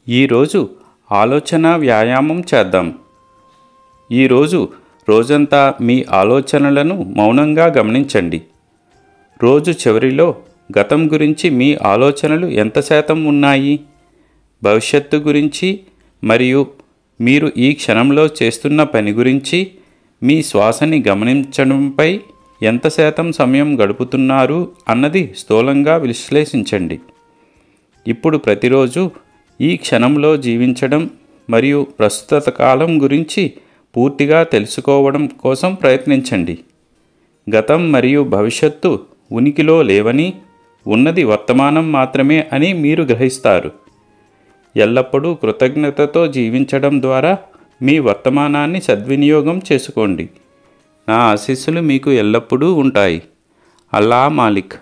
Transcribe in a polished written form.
ఈరోజు ఆలోచన వ్యాయామం చేద్దాం. ఈరోజు రోజంతా మీ ఆలోచనలను మౌనంగా గమనించండి. రోజు చివరిలో గతం గురించి మీ ఆలోచనలు ఎంత శాతం ఉన్నాయి, భవిష్యత్తు గురించి మరియు మీరు ఈ క్షణంలో చేస్తున్న పని గురించి, మీ శ్వాసని గమనించడంపై ఎంత శాతం సమయం గడుపుతున్నారు అన్నది స్థూలంగా విశ్లేషించండి. ఇప్పుడు ప్రతిరోజు ఈ క్షణంలో జీవించడం మరియు ప్రస్తుత కాలం గురించి పూర్తిగా తెలుసుకోవడం కోసం ప్రయత్నించండి. గతం మరియు భవిష్యత్తు ఉనికిలో లేవని, ఉన్నది వర్తమానం మాత్రమే అని మీరు గ్రహిస్తారు. ఎల్లప్పుడూ కృతజ్ఞతతో జీవించడం ద్వారా మీ వర్తమానాన్ని సద్వినియోగం చేసుకోండి. నా ఆశీస్సులు మీకు ఎల్లప్పుడూ ఉంటాయి. అల్లా మాలిక్.